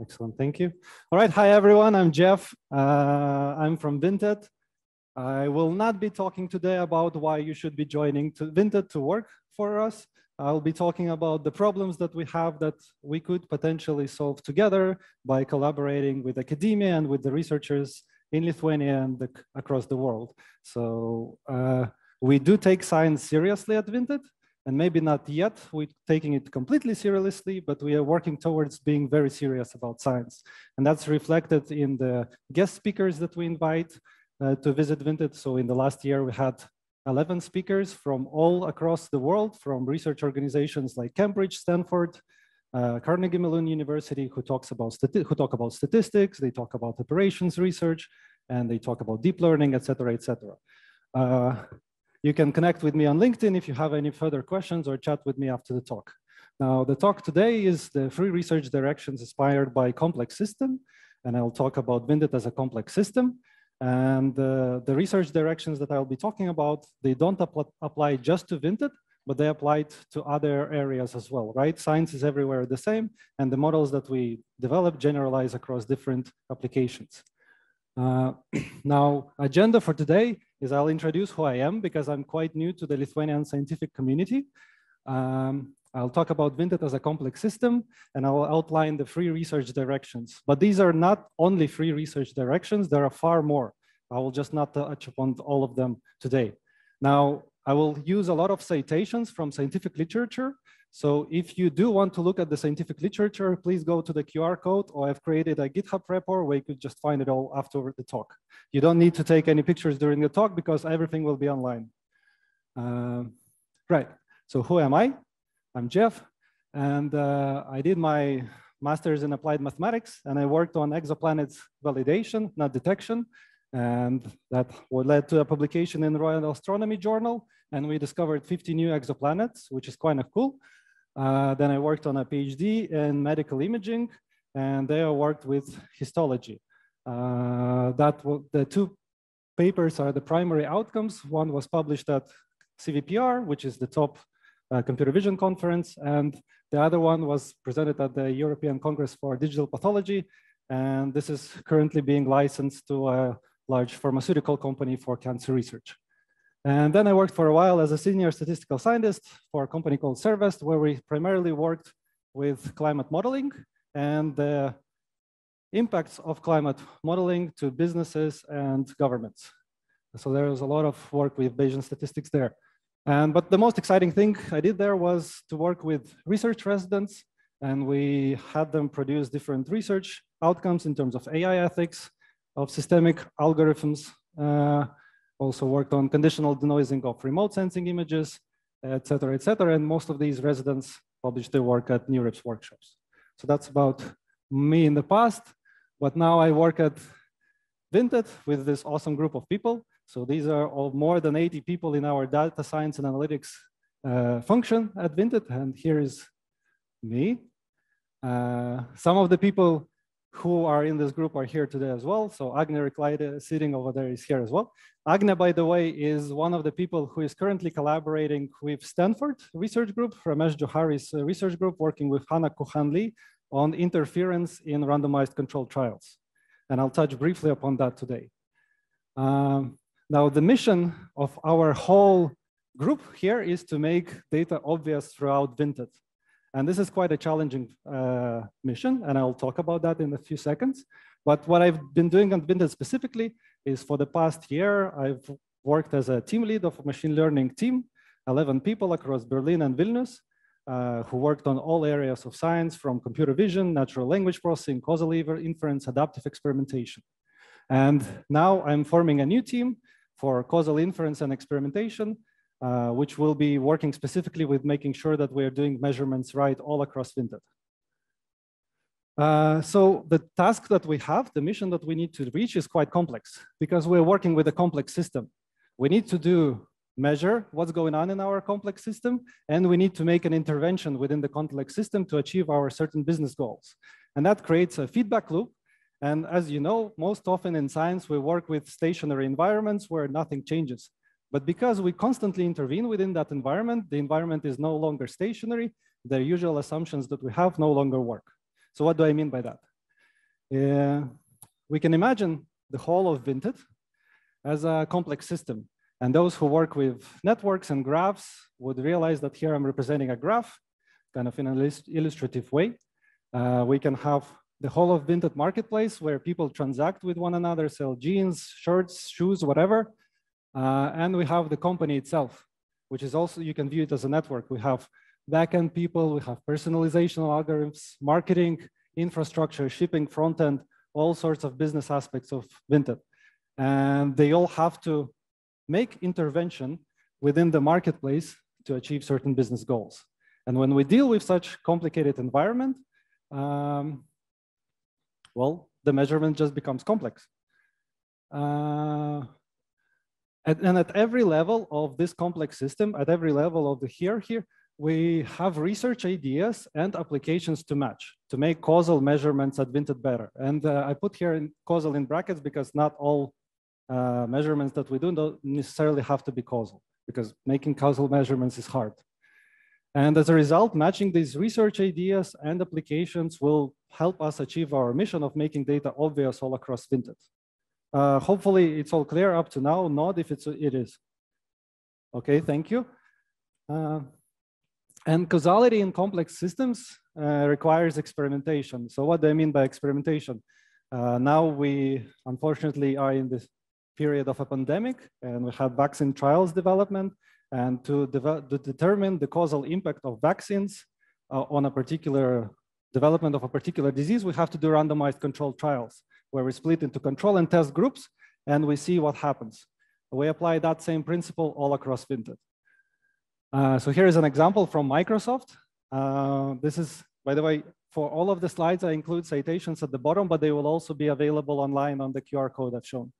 Excellent, thank you. All right, hi everyone, I'm Jeff. I'm from Vinted. I will not be talking today about why you should be joining Vinted to work for us. I'll be talking about the problems that we have that we could potentially solve together by collaborating with academia and with the researchers in Lithuania and across the world. So we do take science seriously at Vinted. And maybe not yet, we're taking it completely seriously, but we are working towards being very serious about science. And that's reflected in the guest speakers that we invite to visit Vinted. So in the last year, we had 11 speakers from all across the world, from research organizations like Cambridge, Stanford, Carnegie Mellon University, who talk about statistics, they talk about operations research, and they talk about deep learning, et cetera, et cetera. You can connect with me on LinkedIn if you have any further questions or chat with me after the talk. Now, the talk today is the 3 research directions inspired by complex system, and I'll talk about Vinted as a complex system. And the research directions that I'll be talking about, they don't apply just to Vinted, but they apply to other areas as well, right? Science is everywhere the same, and the models that we develop generalize across different applications. Now, agenda for today is I'll introduce who I am because I'm quite new to the Lithuanian scientific community. I'll talk about Vinted as a complex system, and I'll outline the 3 research directions. But these are not only 3 research directions, there are far more. I will just not touch upon all of them today. Now, I will use a lot of citations from scientific literature. So if you do want to look at the scientific literature, please go to the QR code, or I've created a GitHub repo where you could just find it all after the talk. You don't need to take any pictures during the talk because everything will be online. Right, so who am I? I'm Jeff, and I did my master's in applied mathematics, and I worked on exoplanets validation, not detection. And that led to a publication in the Royal Astronomy Journal, and we discovered 50 new exoplanets, which is kind of cool. Then I worked on a PhD in medical imaging, and there I worked with histology. The 2 papers are the primary outcomes. One was published at CVPR, which is the top computer vision conference, and the other one was presented at the European Congress for Digital Pathology, and this is currently being licensed to a large pharmaceutical company for cancer research. And then I worked for a while as a senior statistical scientist for a company called Servest, where we primarily worked with climate modeling and the impacts of climate modeling to businesses and governments. So there was a lot of work with Bayesian statistics there. But the most exciting thing I did there was to work with research residents, and we had them produce different research outcomes in terms of AI ethics, of systemic algorithms, also worked on conditional denoising of remote sensing images, et cetera, et cetera. And most of these residents published their work at NeurIPS workshops. So that's about me in the past. But now I work at Vinted with this awesome group of people. So these are all more than 80 people in our data science and analytics function at Vinted. And here is me. Some of the people who are in this group are here today as well. So Agne Riklaide, sitting over there, is here as well. Agne, by the way, is one of the people who is currently collaborating with Stanford research group, Ramesh Johari's research group, working with Hannah Kohan-Lee on interference in randomized controlled trials. And I'll touch briefly upon that today. Now, the mission of our whole group here is to make data obvious throughout Vinted. And this is quite a challenging mission, and I'll talk about that in a few seconds. But what I've been doing on Vinted specifically is for the past year, I've worked as a team lead of a machine learning team, 11 people across Berlin and Vilnius, who worked on all areas of science from computer vision, natural language processing, causal inference, adaptive experimentation. And now I'm forming a new team for causal inference and experimentation, which will be working specifically with making sure that we're doing measurements right all across Vinted. So the task that we have, the mission that we need to reach is quite complex because we're working with a complex system. We need to measure what's going on in our complex system, and we need to make an intervention within the complex system to achieve our certain business goals. And that creates a feedback loop. And as you know, most often in science, we work with stationary environments where nothing changes. But because we constantly intervene within that environment, the environment is no longer stationary. The usual assumptions that we have no longer work. So what do I mean by that? We can imagine the whole of Vinted as a complex system. And those who work with networks and graphs would realize that here I'm representing a graph, kind of in an illustrative way. We can have the whole of Vinted marketplace where people transact with one another, sell jeans, shirts, shoes, whatever. And we have the company itself, which is also, you can view it as a network. We have backend people, we have personalization algorithms, marketing, infrastructure, shipping, front end, all sorts of business aspects of Vinted. And they all have to make intervention within the marketplace to achieve certain business goals. And when we deal with such complicated environment, well, the measurement just becomes complex. And at every level of this complex system, at every level of the here, we have research ideas and applications to match, to make causal measurements at Vinted better. And I put here in causal in brackets because not all measurements that we do don't necessarily have to be causal, because making causal measurements is hard. And as a result, matching these research ideas and applications will help us achieve our mission of making data obvious all across Vinted. Hopefully it's all clear up to now. Nod if it is. Okay, thank you. And causality in complex systems requires experimentation. So what do I mean by experimentation? Now we unfortunately are in this period of a pandemic, and we have vaccine trials development. And to determine the causal impact of vaccines on a particular development of a particular disease, we have to do randomized controlled trials where we split into control and test groups, and we see what happens. We apply that same principle all across Vinted. So here is an example from Microsoft. This is, by the way, for all of the slides, I include citations at the bottom, but they will also be available online on the QR code that's shown.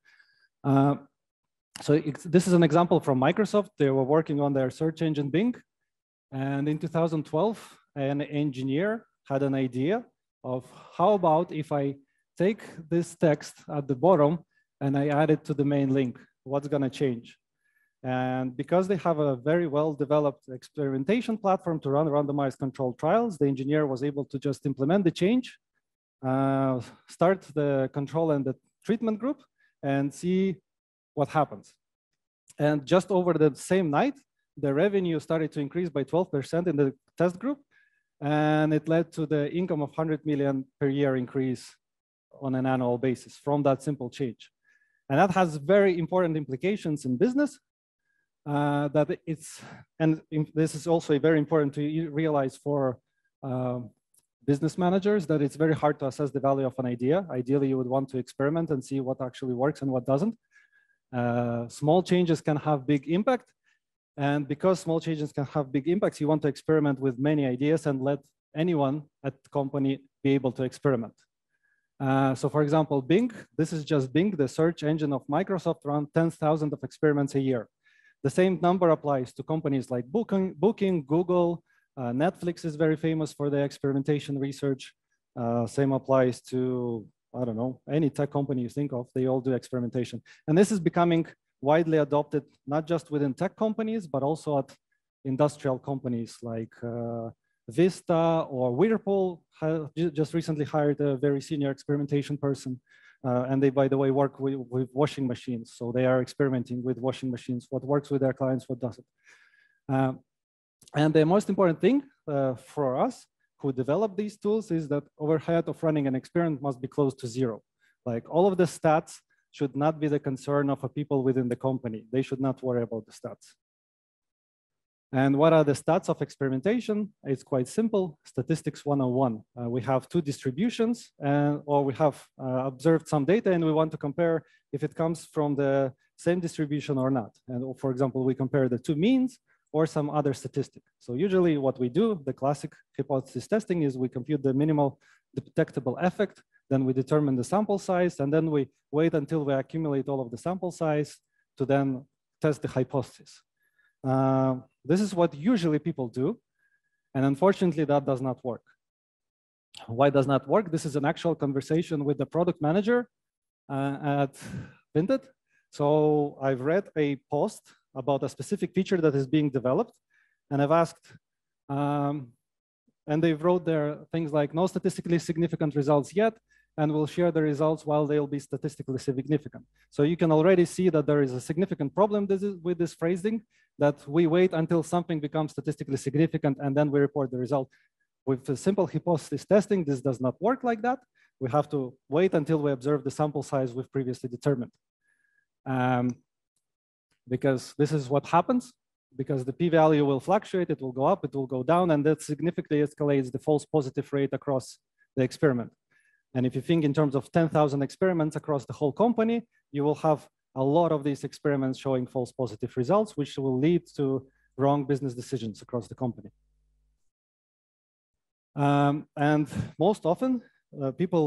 So this is an example from Microsoft. They were working on their search engine Bing. And in 2012, an engineer had an idea of how about if I take this text at the bottom and I add it to the main link, what's going to change? And because they have a very well-developed experimentation platform to run randomized controlled trials, the engineer was able to just implement the change, start the control and the treatment group, and see what happens. And just over the same night, the revenue started to increase by 12% in the test group, and it led to the income of 100 million per year increase on an annual basis from that simple change. And that has very important implications in business. This is also very important to realize for business managers, that it's very hard to assess the value of an idea. Ideally, you would want to experiment and see what actually works and what doesn't. Small changes can have big impact. And because small changes can have big impacts, you want to experiment with many ideas and let anyone at the company be able to experiment. So for example, Bing, this is just Bing, the search engine of Microsoft, around 10,000 of experiments a year. The same number applies to companies like Booking, Google, Netflix is very famous for their experimentation research. Same applies to, I don't know, any tech company you think of, they all do experimentation. And this is becoming widely adopted, not just within tech companies, but also at industrial companies like Vista or Whirlpool just recently hired a very senior experimentation person. And they, by the way, work with washing machines. So they are experimenting with washing machines, what works with their clients, what doesn't. And the most important thing for us who develop these tools is that overhead of running an experiment must be close to zero. Like all of the stats should not be the concern of people within the company. They should not worry about the stats. And what are the stats of experimentation? It's quite simple, statistics 101. We have two distributions, or we have observed some data and we want to compare if it comes from the same distribution or not. And for example, we compare the two means or some other statistic. So usually what we do, the classic hypothesis testing, is we compute the minimal detectable effect, then we determine the sample size, and then we wait until we accumulate all of the sample size to then test the hypothesis. This is what usually people do, and unfortunately that does not work. Why does not work? This is an actual conversation with the product manager at Vinted. So I've read a post about a specific feature that is being developed, and I've asked, and they wrote there things like no statistically significant results yet, and we'll share the results while they'll be statistically significant. So you can already see that there is a significant problem with this phrasing, that we wait until something becomes statistically significant and then we report the result. With the simple hypothesis testing, this does not work like that. We have to wait until we observe the sample size we've previously determined. Because this is what happens, because the p-value will fluctuate, it will go up, it will go down, and that significantly escalates the false positive rate across the experiment. And if you think in terms of 10,000 experiments across the whole company, you will have a lot of these experiments showing false positive results, which will lead to wrong business decisions across the company. And most often, people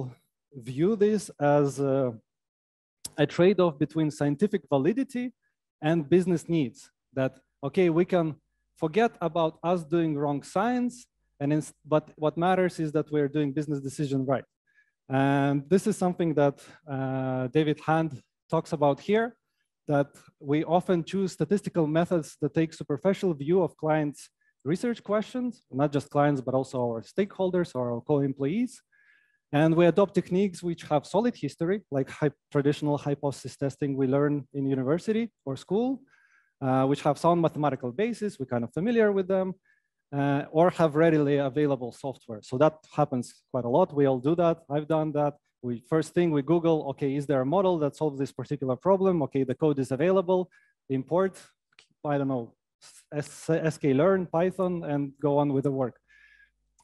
view this as a trade-off between scientific validity and business needs. That, okay, we can forget about us doing wrong science, but what matters is that we're doing business decision right. And this is something that David Hand talks about here, that we often choose statistical methods that take superficial view of clients' research questions, not just clients, but also our stakeholders or our co-employees. And we adopt techniques which have solid history, like traditional hypothesis testing we learn in university or school, which have sound mathematical basis, we're kind of familiar with them, or have readily available software. So that happens quite a lot. We all do that. I've done that. First thing we Google, okay, is there a model that solves this particular problem? Okay, the code is available. Import, I don't know, sklearn, Python, and go on with the work.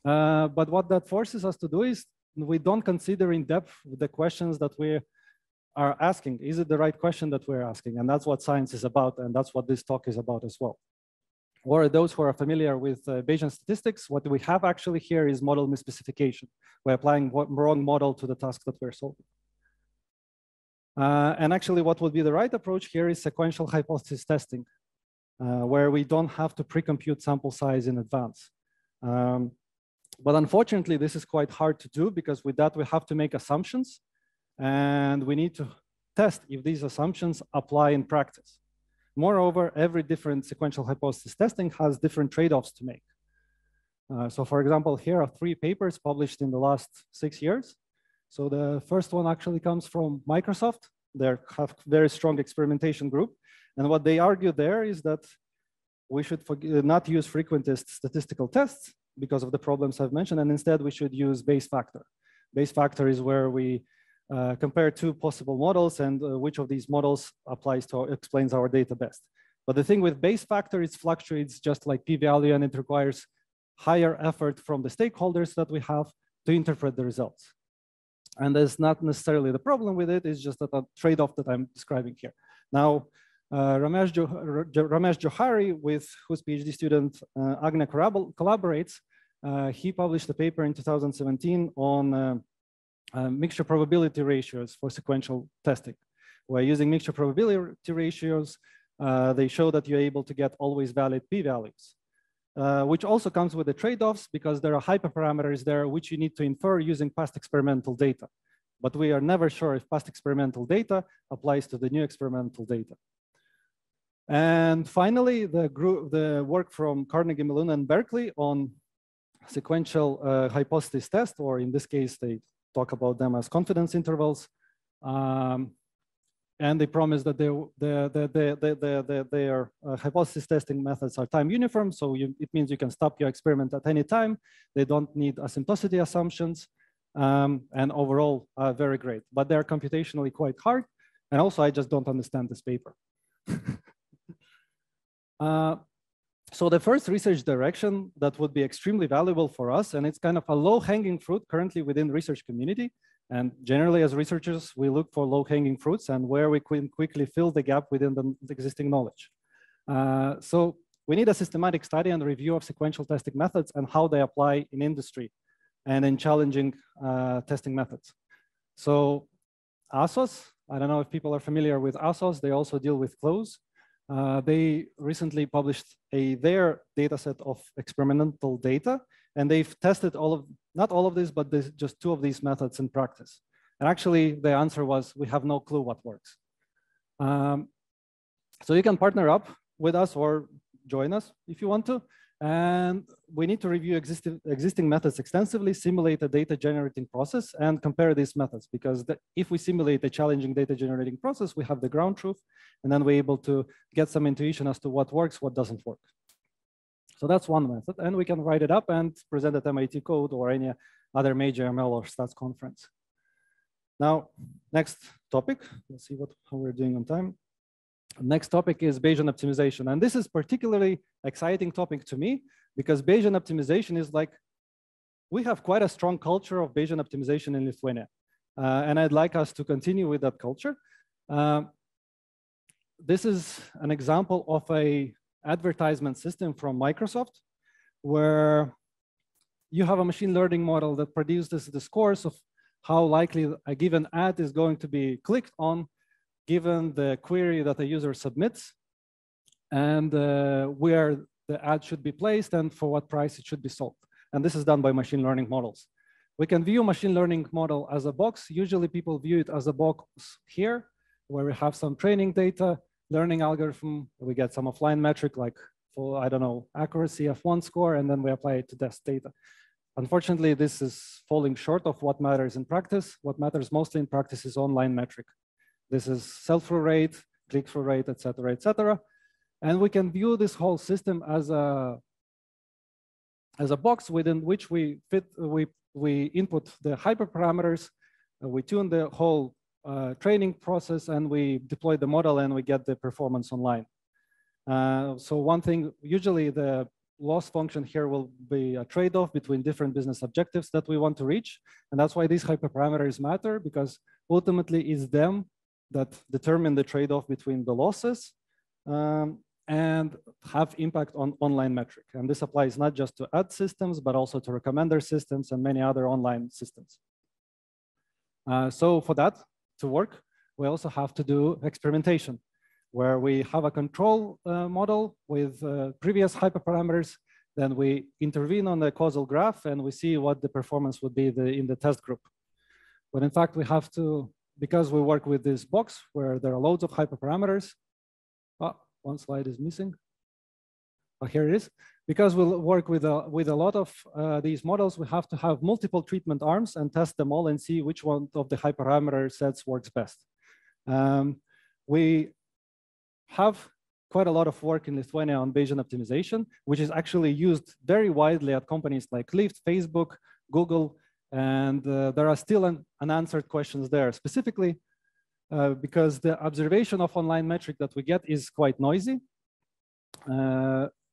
But what that forces us to do is we don't consider in depth the questions that we are asking. Is it the right question that we're asking? And that's what science is about, and that's what this talk is about as well. Or those who are familiar with Bayesian statistics, what we have actually here is model misspecification. We're applying wrong model to the task that we're solving. And actually what would be the right approach here is sequential hypothesis testing, where we don't have to pre-compute sample size in advance. But unfortunately, this is quite hard to do because with that, we have to make assumptions and we need to test if these assumptions apply in practice. Moreover, every different sequential hypothesis testing has different trade-offs to make. So for example, here are 3 papers published in the last 6 years. So the first one actually comes from Microsoft. They have very strong experimentation group. And what they argue there is that we should not use frequentist statistical tests because of the problems I've mentioned, and instead we should use Bayes factor. Bayes factor is where we compare 2 possible models and which of these models explains our data best. But the thing with Bayes factor, it fluctuates just like p-value, and it requires higher effort from the stakeholders that we have to interpret the results. And there's not necessarily the problem with it, it's just a trade-off that I'm describing here. Now, Ramesh Johari, with whose PhD student Agne collaborates, he published a paper in 2017 on mixture probability ratios for sequential testing. Where using mixture probability ratios, they show that you're able to get always valid p-values, which also comes with the trade-offs because there are hyperparameters there which you need to infer using past experimental data. But we are never sure if past experimental data applies to the new experimental data. And finally, the work from Carnegie Mellon and Berkeley on sequential hypothesis test, or in this case, they talk about them as confidence intervals. And they promise that their hypothesis testing methods are time uniform. So it means you can stop your experiment at any time. They don't need asymptoticity assumptions. And overall, very great. But they're computationally quite hard. And also, I just don't understand this paper. So the first research direction that would be extremely valuable for us, and it's kind of a low-hanging fruit currently within the research community. And generally, as researchers, we look for low-hanging fruits and where we can quickly fill the gap within the existing knowledge. So we need a systematic study and review of sequential testing methods and how they apply in industry and in challenging testing methods. So ASOS, I don't know if people are familiar with ASOS, they also deal with close. They recently published their data set of experimental data, and they've tested not all of this, but just 2 of these methods in practice. And actually, the answer was, we have no clue what works. So you can partner up with us or join us if you want to. And we need to review existing methods extensively, simulate a data generating process, and compare these methods. Because if we simulate a challenging data generating process, we have the ground truth, and then we're able to get some intuition as to what works, what doesn't work. So that's one method, and we can write it up and present at MIT Code or any other major ML or stats conference. Now, next topic, let's see how we're doing on time. Next topic is Bayesian optimization. And this is particularly exciting topic to me because Bayesian optimization is like, we have quite a strong culture of Bayesian optimization in Lithuania. And I'd like us to continue with that culture. This is an example of a advertisement system from Microsoft where you have a machine learning model that produces the scores of how likely a given ad is going to be clicked on given the query that the user submits and where the ad should be placed and for what price it should be sold. And this is done by machine learning models. We can view machine learning model as a box. Usually people view it as a box here, where we have some training data, learning algorithm, we get some offline metric like, for, I don't know, accuracy of one score, and then we apply it to test data. Unfortunately, this is falling short of what matters in practice. What matters mostly in practice is online metric. This is sell-through rate, click-through rate, et cetera, et cetera. And we can view this whole system as a box within which we input the hyperparameters, we tune the whole training process, and we deploy the model, and we get the performance online. So one thing, usually the loss function here will be a trade-off between different business objectives that we want to reach. And that's why these hyperparameters matter, because ultimately it's them that determine the trade-off between the losses and have impact on online metric. And this applies not just to ad systems, but also to recommender systems and many other online systems. So for that to work, we also have to do experimentation, where we have a control model with previous hyperparameters. Then we intervene on the causal graph, and we see what the performance would be in the test group. But in fact, we have to, because we work with this box where there are loads of hyperparameters. Oh, one slide is missing. Oh, here it is. Because we'll work with a lot of these models, we have to have multiple treatment arms and test them all and see which one of the hyperparameter sets works best. We have quite a lot of work in Lithuania on Bayesian optimization, which is actually used very widely at companies like Lyft, Facebook, Google, and there are still unanswered questions there, specifically because the observation of online metric that we get is quite noisy.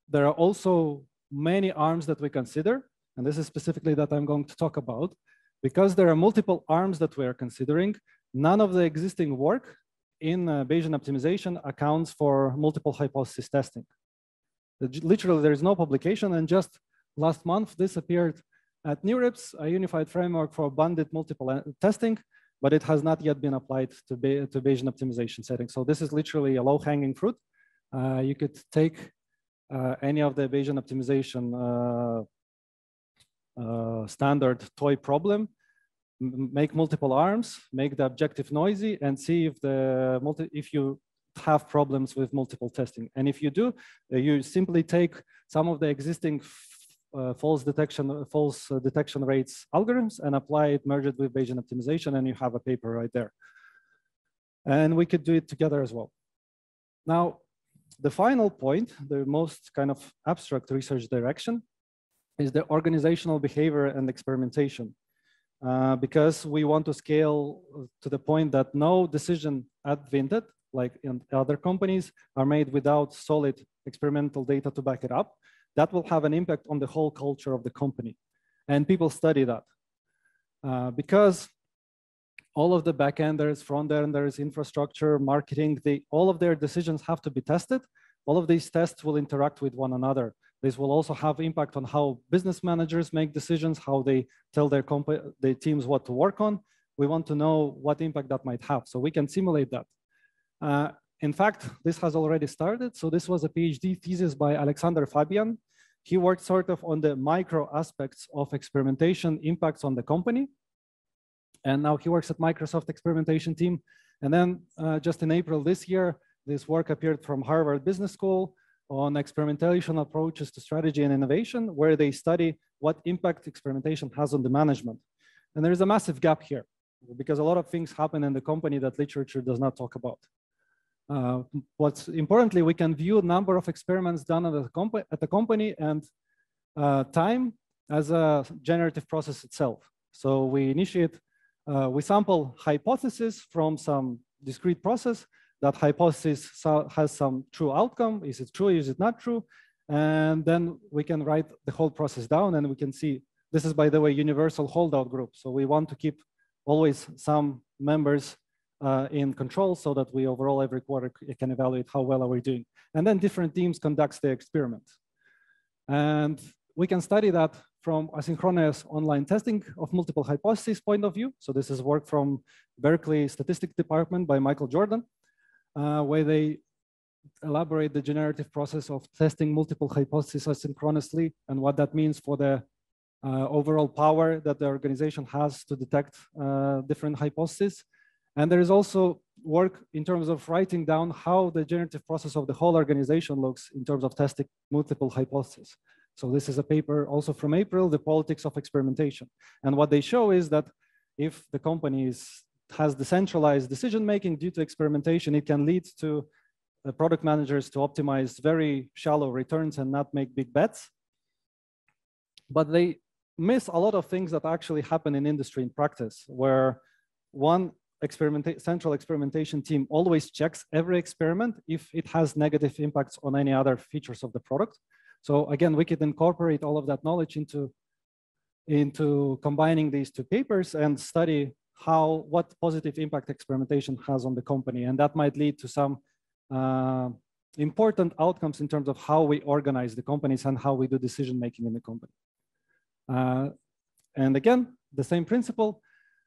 There are also many arms that we consider, and this is specifically that I'm going to talk about. Because there are multiple arms that we are considering, none of the existing work in Bayesian optimization accounts for multiple hypothesis testing. Literally, there is no publication, and just last month, this appeared at NeurIPS, a unified framework for bandit multiple testing, but it has not yet been applied to Bayesian optimization settings. So this is literally a low-hanging fruit. You could take any of the Bayesian optimization standard toy problem, make multiple arms, make the objective noisy, and see if you have problems with multiple testing. And if you do, you simply take some of the existing false detection rates algorithms and apply it, merge it with Bayesian optimization, and you have a paper right there. And we could do it together as well. Now, the final point, the most kind of abstract research direction, is the organizational behavior and experimentation. Because we want to scale to the point that no decision at Vinted, like in other companies, are made without solid experimental data to back it up. That will have an impact on the whole culture of the company. And people study that. Because all of the backenders, front-enders, infrastructure, marketing, all of their decisions have to be tested. All of these tests will interact with one another. This will also have impact on how business managers make decisions, how they tell their teams what to work on. We want to know what impact that might have, so we can simulate that. In fact, this has already started. So this was a PhD thesis by Alexander Fabian. He worked sort of on the micro aspects of experimentation impacts on the company. And now he works at Microsoft experimentation team. And then just in April this year, this work appeared from Harvard Business School. on experimentation approaches to strategy and innovation, where they study what impact experimentation has on the management. And there is a massive gap here, because a lot of things happen in the company that literature does not talk about. What's importantly, we can view a number of experiments done at the company and time as a generative process itself. So we initiate, we sample hypothesis from some discrete process. That hypothesis has some true outcome. Is it true? Is it not true? And then we can write the whole process down, and we can see, this is, by the way, universal holdout group. So we want to keep always some members in control so that we overall every quarter can evaluate how well are we doing. And then different teams conduct the experiment. And we can study that from asynchronous online testing of multiple hypotheses point of view. So this is work from Berkeley Statistics Department by Michael Jordan, where they elaborate the generative process of testing multiple hypotheses asynchronously and what that means for the overall power that the organization has to detect different hypotheses. And there is also work in terms of writing down how the generative process of the whole organization looks in terms of testing multiple hypotheses. So this is a paper also from April, The Politics of Experimentation. And what they show is that if the company has decentralized decision-making due to experimentation, it can lead to product managers to optimize very shallow returns and not make big bets. But they miss a lot of things that actually happen in industry in practice, where one central experimentation team always checks every experiment if it has negative impacts on any other features of the product. So again, we could incorporate all of that knowledge into combining these two papers and study what positive impact experimentation has on the company. And that might lead to some important outcomes in terms of how we organize the companies and how we do decision-making in the company. And again, the same principle,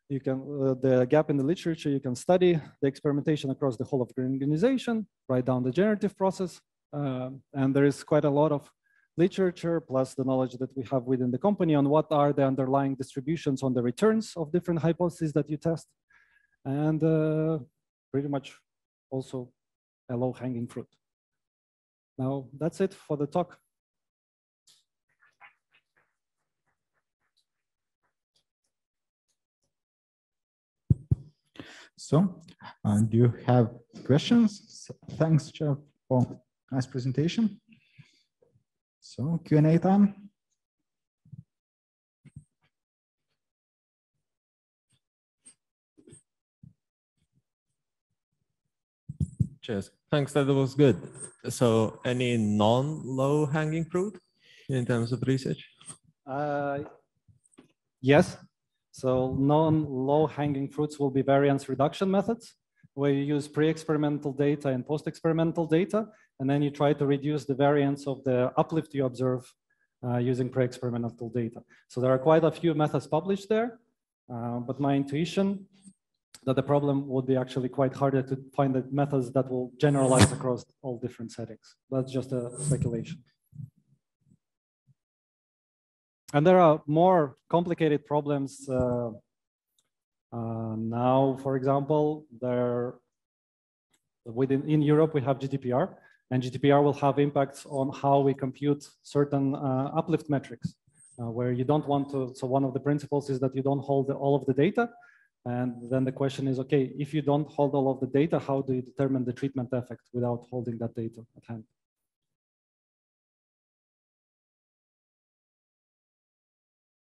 you can, the gap in the literature, you can study the experimentation across the whole of the organization, write down the generative process. And there is quite a lot of literature plus the knowledge that we have within the company on what are the underlying distributions on the returns of different hypotheses that you test. And pretty much also a low-hanging fruit. Now, that's it for the talk. So, do you have questions? Thanks, Jeff, for nice presentation. So, Q&A time. Cheers. Thanks, that was good. So, any non-low hanging fruit in terms of research? Yes. So non-low hanging fruits will be variance reduction methods, where you use pre-experimental data and post-experimental data, and then you try to reduce the variance of the uplift you observe using pre-experimental data. So there are quite a few methods published there, but my intuition that the problem would be actually quite harder to find the methods that will generalize across all different settings. That's just a speculation. And there are more complicated problems now. For example, in Europe, we have GDPR, and GDPR will have impacts on how we compute certain uplift metrics, where you don't want to. So one of the principles is that you don't hold all of the data. And then the question is, okay, if you don't hold all of the data, how do you determine the treatment effect without holding that data at hand?